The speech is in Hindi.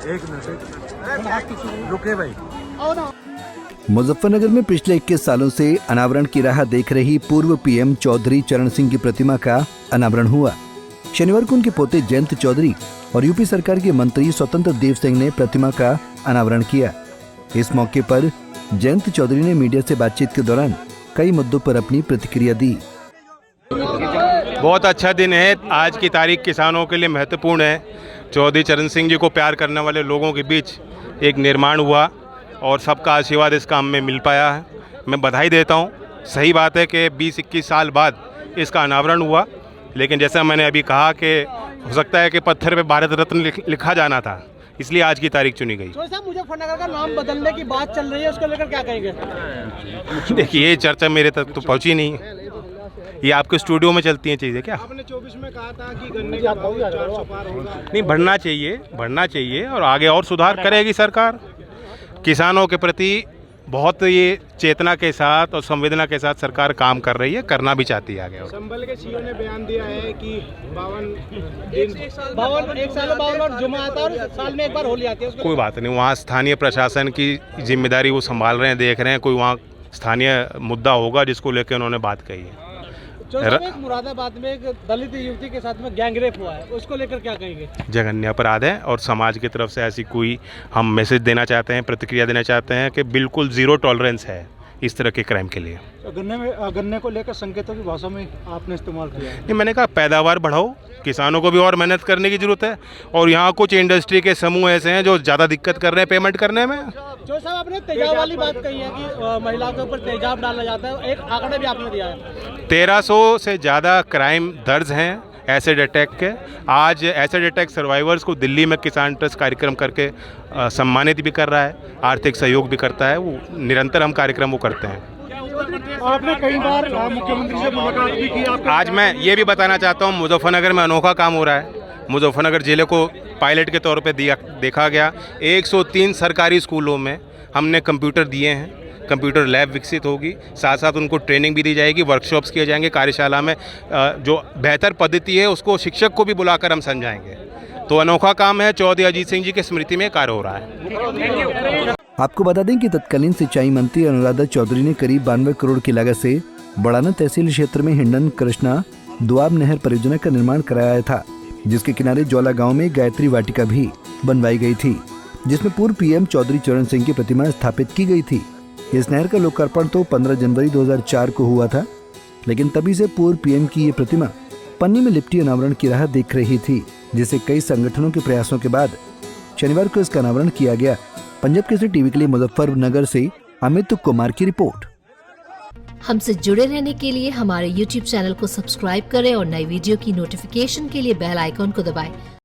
एक मिनट रुके भाई। मुजफ्फरनगर में पिछले 21 सालों से अनावरण की राह देख रही पूर्व पीएम चौधरी चरण सिंह की प्रतिमा का अनावरण हुआ। शनिवार को उनके पोते जयंत चौधरी और यूपी सरकार के मंत्री स्वतंत्र देव सिंह ने प्रतिमा का अनावरण किया। इस मौके पर जयंत चौधरी ने मीडिया से बातचीत के दौरान कई मुद्दों पर अपनी प्रतिक्रिया दी। बहुत अच्छा दिन है। आज की तारीख किसानों के लिए महत्वपूर्ण है। चौधरी चरण सिंह जी को प्यार करने वाले लोगों के बीच एक निर्माण हुआ और सबका आशीर्वाद इस काम में मिल पाया है। मैं बधाई देता हूँ। सही बात है कि 20-21 साल बाद इसका अनावरण हुआ, लेकिन जैसा मैंने अभी कहा कि हो सकता है कि पत्थर पे भारत रत्न लिखा जाना था, इसलिए आज की तारीख चुनी गई। साहब, मुजफ्फरनगर का नाम बदलने की बात चल रही है, उसको लेकर क्या कहेंगे? देखिए, ये चर्चा मेरे तक तो पहुँची नहीं है। ये आपके स्टूडियो में चलती हैं चीज़ें क्या? आपने 24 में कहा था कि गन्ने का भाव 400 पार होगा। नहीं, बढ़ना चाहिए और आगे और सुधार करेगी सरकार। किसानों के प्रति बहुत ये चेतना के साथ और संवेदना के साथ सरकार काम कर रही है, करना भी चाहती है आगे। और संभल के सीओ ने बयान दिया है कि 52 जुमा आता है और साल में एक बार होली आती है। कोई बात नहीं, वहाँ स्थानीय प्रशासन की जिम्मेदारी वो संभाल रहे हैं, देख रहे हैं। कोई वहाँ स्थानीय मुद्दा होगा जिसको लेकर उन्होंने बात कही है। एक मुरादाबाद में एक दलित युवती के साथ में गैंगरेप हुआ है, उसको लेकर क्या कहेंगे? जघन्य अपराध है और समाज की तरफ से ऐसी कोई हम मैसेज देना चाहते हैं, प्रतिक्रिया देना चाहते हैं कि बिल्कुल ज़ीरो टॉलरेंस है इस तरह के क्राइम के लिए। गन्ने को लेकर संकेतों की भाषा में आपने इस्तेमाल किया है। नहीं, मैंने कहा पैदावार बढ़ाओ, किसानों को भी और मेहनत करने की ज़रूरत है। और यहाँ कुछ इंडस्ट्री के समूह ऐसे हैं जो ज़्यादा दिक्कत कर रहे हैं पेमेंट करने में। जो साहब, आपने तेजाब वाली बात कही है कि महिलाओं के ऊपर तेजाब डाला जाता है, एक आंकड़ा भी आपने दिया है। 1300 से ज़्यादा क्राइम दर्ज हैं एसिड अटैक के। आज एसिड अटैक सर्वाइवर्स को दिल्ली में किसान ट्रस्ट कार्यक्रम करके सम्मानित भी कर रहा है, आर्थिक सहयोग भी करता है। वो निरंतर हम कार्यक्रम वो करते हैं। आपने कई बार मुख्यमंत्री से मुलाकात भी की। आज मैं ये भी बताना चाहता हूँ, मुजफ्फरनगर में अनोखा काम हो रहा है। मुजफ्फरनगर जिले को पायलट के तौर पे देखा गया। 103 सरकारी स्कूलों में हमने कंप्यूटर दिए हैं। कंप्यूटर लैब विकसित होगी, साथ साथ उनको ट्रेनिंग भी दी जाएगी, वर्कशॉप्स किए जाएंगे। कार्यशाला में जो बेहतर पद्धति है उसको शिक्षक को भी बुलाकर हम समझाएंगे। तो अनोखा काम है। चौधरी अजीत सिंह जी की स्मृति में कार्य हो रहा है। आपको बता दें कि तत्कालीन सिंचाई मंत्री अनुराधा चौधरी ने करीब 92 करोड़ की लागत से बड़ाना तहसील क्षेत्र में हिंडन कृष्णा दुआब नहर परियोजना का निर्माण कराया था, जिसके किनारे ज्वाला गांव में गायत्री वाटिका भी बनवाई गई थी, जिसमें पूर्व पीएम चौधरी चरण सिंह की प्रतिमा स्थापित की गई थी। इस नहर का लोकार्पण तो 15 जनवरी 2004 को हुआ था, लेकिन तभी से पूर्व पीएम की ये प्रतिमा पन्नी में लिपटी अनावरण की राह देख रही थी, जिसे कई संगठनों के प्रयासों के बाद शनिवार को इसका अनावरण किया गया। पंजाब केसरी टीवी के लिए मुजफ्फरनगर से अमित कुमार की रिपोर्ट। हमसे जुड़े रहने के लिए हमारे YouTube चैनल को सब्सक्राइब करें और नई वीडियो की नोटिफिकेशन के लिए बेल आइकॉन को दबाएं।